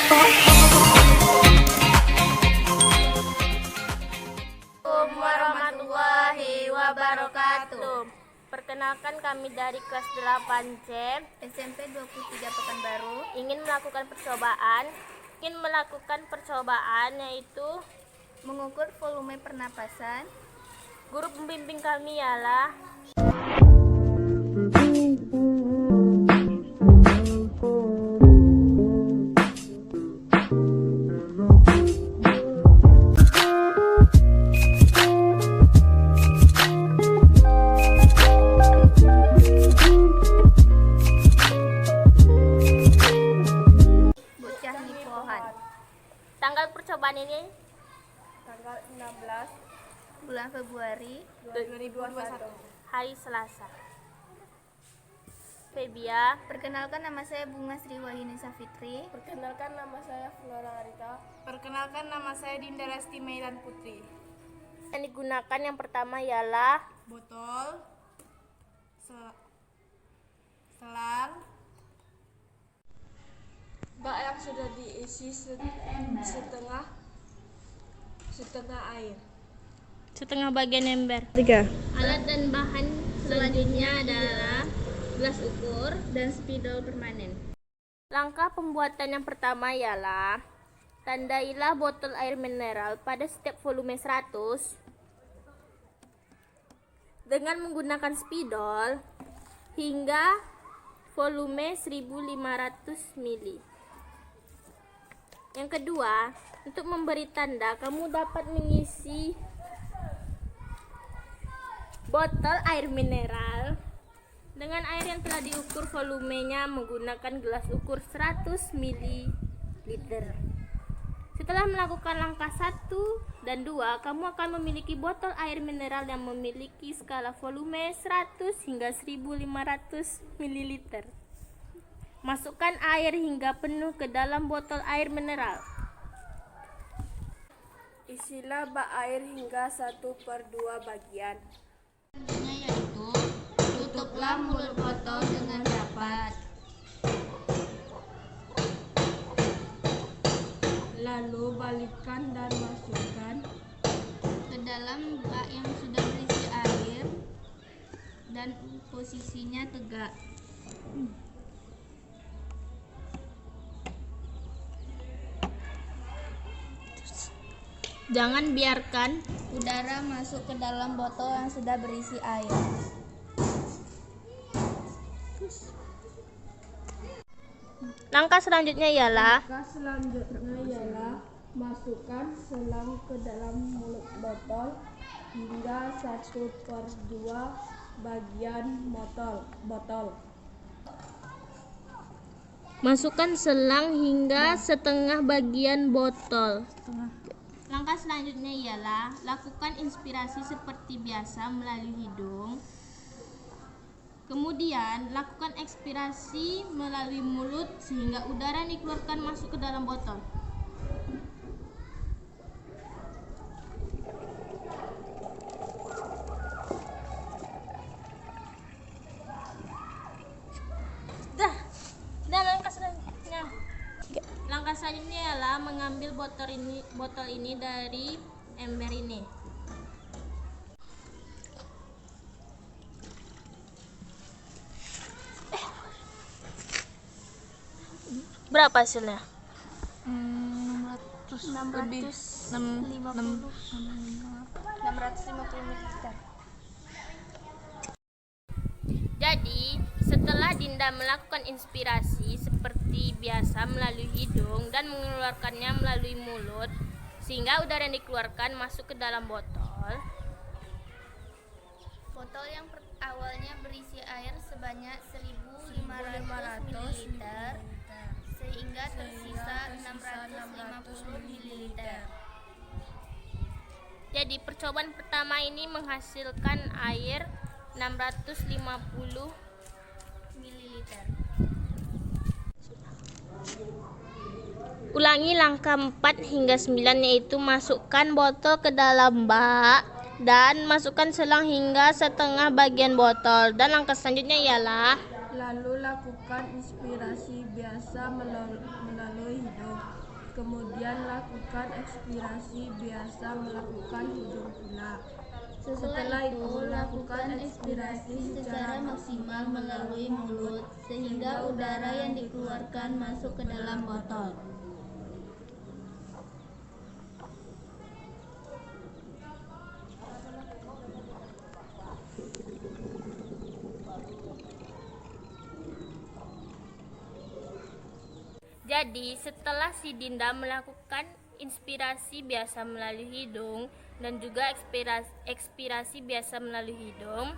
Assalamualaikum warahmatullahi wabarakatuh. Perkenalkan, kami dari kelas 8C SMP 23 Pekanbaru ingin melakukan percobaan yaitu mengukur volume pernapasan. guru pembimbing kami ialah Bocah Nipohan. tanggal percobaan ini tanggal 16 Bulan Februari 2021. hari Selasa. Febia, Perkenalkan, nama saya Bunga Sri Wahyuni Safitri. Perkenalkan, nama saya Flora Arita. Perkenalkan, nama saya Dinda Rasti Maidan Putri. yang digunakan yang pertama ialah Botol, selang, Bak yang sudah diisi setengah air. setengah bagian ember. Alat dan bahan selanjutnya adalah gelas ukur Dan spidol permanen. Langkah pembuatan yang pertama ialah tandailah botol air mineral pada setiap volume 100 dengan menggunakan spidol hingga volume 1500 ml. Yang kedua, untuk memberi tanda, kamu dapat mengisi botol air mineral dengan air yang telah diukur volumenya menggunakan gelas ukur 100 ml. Setelah melakukan langkah 1 dan 2, kamu akan memiliki botol air mineral yang memiliki skala volume 100 hingga 1500 ml. Masukkan air hingga penuh ke dalam botol air mineral. Isilah bak air hingga 1/2 bagian. Selanjutnya yaitu tutuplah mulut botol dengan rapat. Lalu balikkan dan masukkan Ke dalam bak yang sudah berisi air dan posisinya tegak. Jangan biarkan Udara masuk ke dalam botol yang sudah berisi air. langkah selanjutnya ialah Langkah selanjutnya ialah masukkan selang ke dalam mulut botol hingga 1/2 bagian botol. masukkan selang hingga setengah bagian botol. Langkah selanjutnya ialah lakukan inspirasi seperti biasa melalui hidung. Kemudian lakukan ekspirasi melalui mulut sehingga udara yang dikeluarkan masuk ke dalam botol. Dan langkah selanjutnya. Langkah selanjutnya ialah mengambil botol ini dari ember ini. Berapa hasilnya? 650 ml. Jadi, setelah Dinda melakukan inspirasi seperti biasa melalui hidung dan mengeluarkannya melalui mulut sehingga udara yang dikeluarkan masuk ke dalam botol. Botol yang awalnya berisi air sebanyak 1.500 ml sehingga tersisa 650 ml. Jadi, percobaan pertama ini menghasilkan air 650 ml. Ulangi langkah 4 hingga 9, yaitu masukkan botol ke dalam bak dan masukkan selang hingga setengah bagian botol. Dan langkah selanjutnya ialah Lalu lakukan inspirasi biasa melalui hidung. kemudian lakukan ekspirasi biasa melakukan hidung pula. Setelah itu, lakukan ekspirasi secara maksimal melalui mulut sehingga udara yang dikeluarkan masuk ke dalam botol. Jadi, setelah si Dinda melakukan inspirasi biasa melalui hidung dan juga ekspirasi biasa melalui hidung,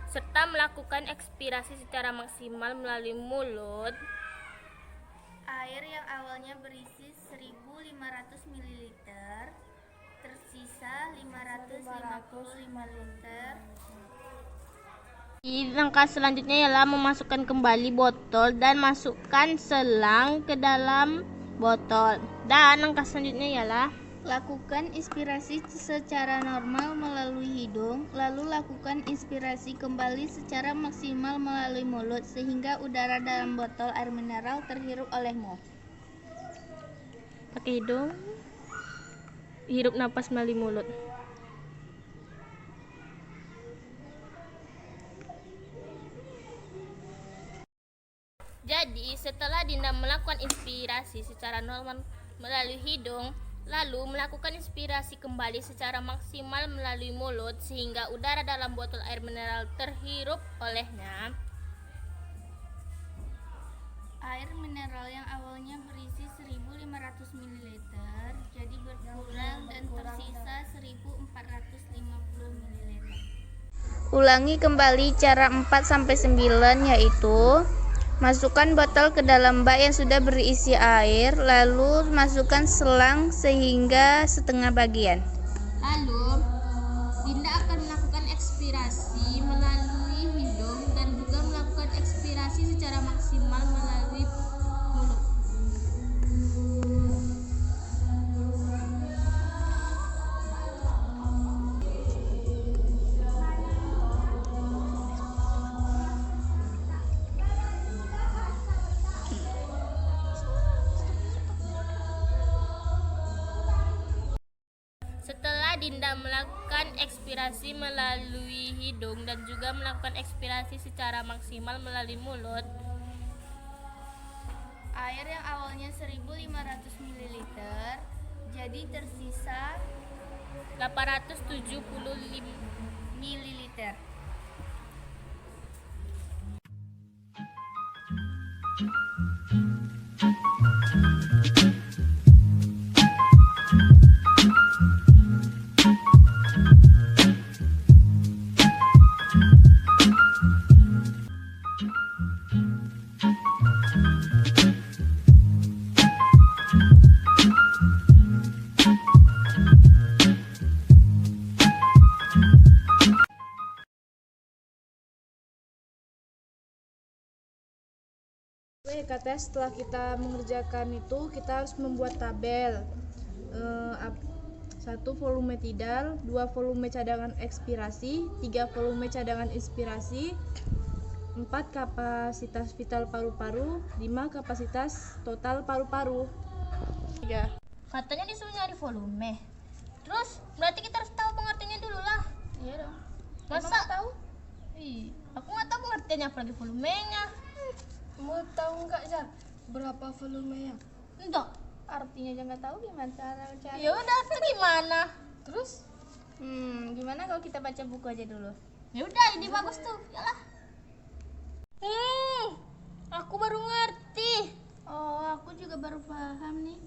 serta melakukan ekspirasi secara maksimal melalui mulut, Air yang awalnya berisi 1.500 ml tersisa 555 liter. langkah selanjutnya ialah memasukkan kembali botol dan masukkan selang ke dalam botol. Dan langkah selanjutnya ialah Lakukan inspirasi secara normal melalui hidung, lalu lakukan inspirasi kembali secara maksimal melalui mulut sehingga udara dalam botol air mineral terhirup olehmu. pakai hidung, hirup napas melalui mulut. Jadi, setelah Dinda melakukan inspirasi secara normal melalui hidung, lalu melakukan inspirasi kembali secara maksimal melalui mulut sehingga udara dalam botol air mineral terhirup olehnya, Air mineral yang awalnya berisi 1.500 ml jadi berkurang dan tersisa 1.450 ml. Ulangi kembali cara 4-9, yaitu masukkan botol ke dalam bak yang sudah berisi air, lalu masukkan selang sehingga setengah bagian. Lalu Dinda akan melakukan ekspirasi melalui hidung dan juga melakukan ekspirasi secara maksimal melalui mulut. Setelah Dinda melakukan ekspirasi melalui hidung dan juga melakukan ekspirasi secara maksimal melalui mulut, Air yang awalnya 1.500 ml jadi tersisa 875 ml. Oke, katanya setelah kita mengerjakan itu kita harus membuat tabel. 1 volume tidal, 2 volume cadangan ekspirasi, 3 volume cadangan inspirasi, 4 kapasitas vital paru-paru, 5 kapasitas total paru-paru. Ya. katanya disuruh nyari volume. Terus berarti kita harus tahu pengertiannya dulu lah. Iya dong. Masa tahu? Aku nggak tahu pengertiannya apalagi volumenya. Mau tahu nggak, Jan? Berapa volumenya? Enggak. Artinya aja nggak tahu gimana cara cari. Ya udah, itu gimana? Terus? Gimana kalau kita baca buku aja dulu? Ya udah, ide bagus tuh. Yalah. Aku baru ngerti. Oh, aku juga baru paham nih.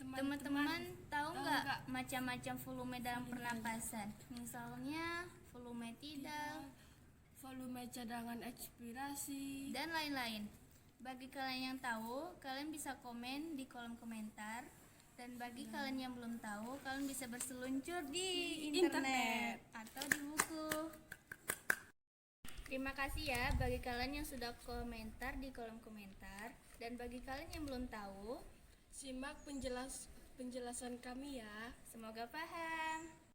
Teman-teman tahu nggak macam-macam volume dalam pernapasan? Misalnya volume tidal Volume cadangan ekspirasi. dan lain-lain. Bagi kalian yang tahu, kalian bisa komen di kolom komentar. Dan bagi kalian yang belum tahu, kalian bisa berseluncur di internet atau di buku. Terima kasih ya bagi kalian yang sudah komentar di kolom komentar. Dan bagi kalian yang belum tahu, Simak penjelasan kami ya. semoga paham.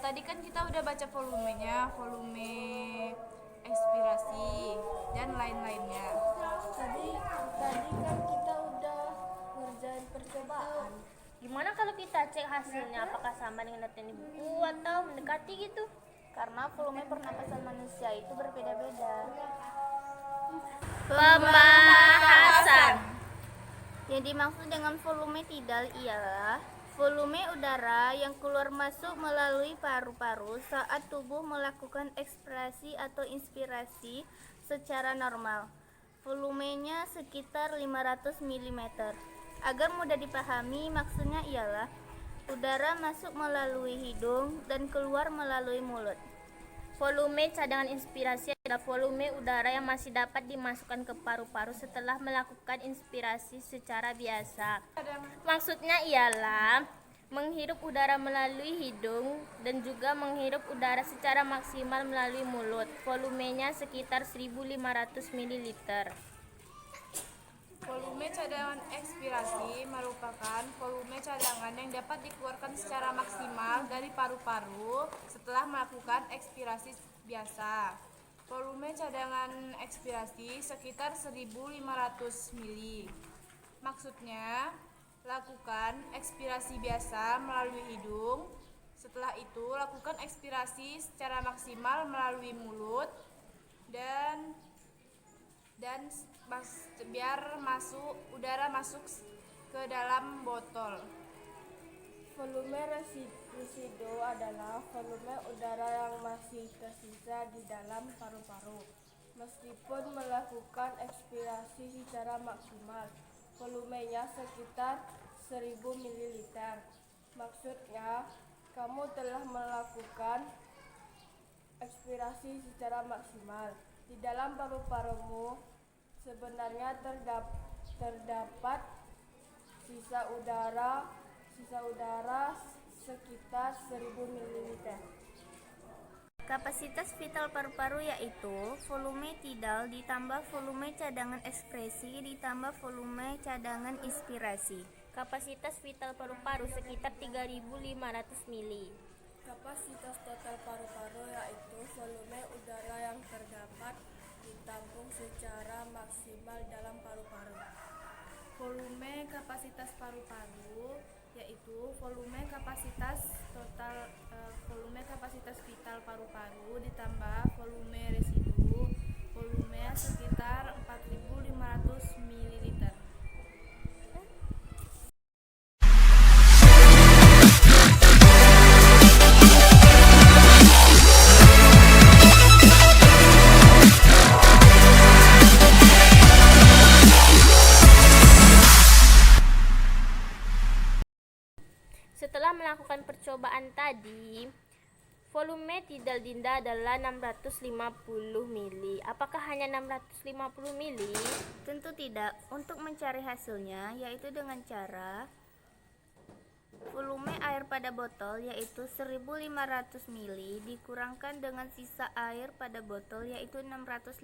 tadi kan kita udah baca volumenya, volume ekspirasi dan lain-lainnya. Tadi kan kita udah ngerjain percobaan. Gimana kalau kita cek hasilnya apakah sama dengan data di buku atau mendekati gitu? Karena volume pernapasan manusia itu berbeda-beda. Pembahasan. Yang dimaksud dengan volume tidal ialah volume udara yang keluar masuk melalui paru-paru saat tubuh melakukan ekspirasi atau inspirasi secara normal. Volumenya sekitar 500 mm. Agar mudah dipahami, maksudnya ialah udara masuk melalui hidung dan keluar melalui mulut. Volume cadangan inspirasi adalah volume udara yang masih dapat dimasukkan ke paru-paru setelah melakukan inspirasi secara biasa. Maksudnya ialah menghirup udara melalui hidung dan juga menghirup udara secara maksimal melalui mulut. Volumenya sekitar 1.500 ml. Volume cadangan ekspirasi merupakan volume cadangan yang dapat dikeluarkan secara maksimal dari paru-paru setelah melakukan ekspirasi biasa. Volume cadangan ekspirasi sekitar 1.500 mili. Maksudnya, lakukan ekspirasi biasa melalui hidung. Setelah itu, lakukan ekspirasi secara maksimal melalui mulut dan biar udara masuk ke dalam botol. Volume residu adalah volume udara yang masih tersisa di dalam paru-paru. Meskipun melakukan ekspirasi secara maksimal, volumenya sekitar 1000 ml. Maksudnya, kamu telah melakukan ekspirasi secara maksimal. Di dalam paru-parumu sebenarnya terdapat sisa udara sekitar 1000 ml. Kapasitas vital paru-paru yaitu volume tidal ditambah volume cadangan ekskresi ditambah volume cadangan inspirasi. Kapasitas vital paru-paru sekitar 3.500 ml. Kapasitas total paru-paru yaitu volume udara yang terdapat ditampung secara maksimal dalam paru-paru. Volume kapasitas paru-paru yaitu volume kapasitas vital paru-paru ditambah volume residu. Volumenya sekitar 4.500 ml. Setelah melakukan percobaan tadi, volume tidal Dinda adalah 650 mili. Apakah hanya 650 mili? Tentu tidak. Untuk mencari hasilnya yaitu dengan cara volume air pada botol yaitu 1500 mili dikurangkan dengan sisa air pada botol yaitu 650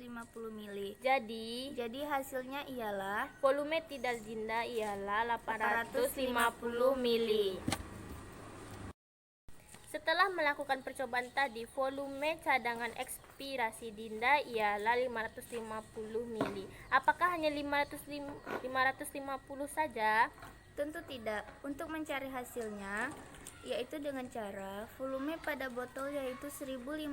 mili. Jadi Hasilnya ialah volume tidal Dinda ialah 850 mili. Setelah melakukan percobaan tadi, volume cadangan ekspirasi Dinda ialah 550 mili. Apakah hanya 550 saja? tentu tidak. Untuk mencari hasilnya yaitu dengan cara volume pada botol yaitu 1500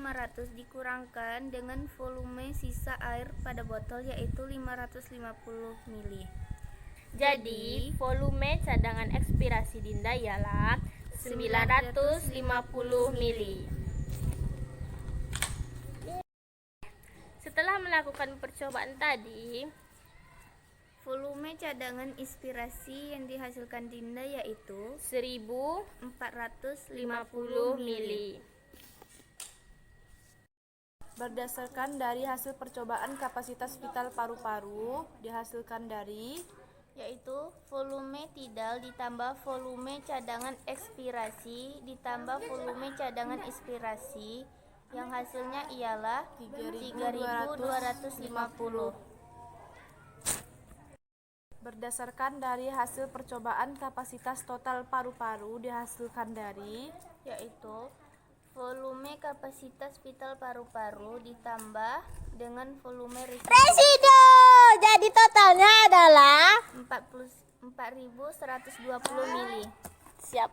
dikurangkan dengan volume sisa air pada botol yaitu 550 mili. Jadi, volume cadangan ekspirasi Dinda ialah 950 mili. Setelah melakukan percobaan tadi, volume cadangan inspirasi yang dihasilkan Dinda yaitu 1450 mili. Berdasarkan dari hasil percobaan kapasitas vital paru-paru dihasilkan dari yaitu volume tidal ditambah volume cadangan ekspirasi ditambah volume cadangan inspirasi yang hasilnya ialah 3250. Berdasarkan dari hasil percobaan kapasitas total paru-paru dihasilkan dari Yaitu Volume kapasitas vital paru-paru ditambah dengan volume Residu. Jadi totalnya adalah 44.120 mili. siap.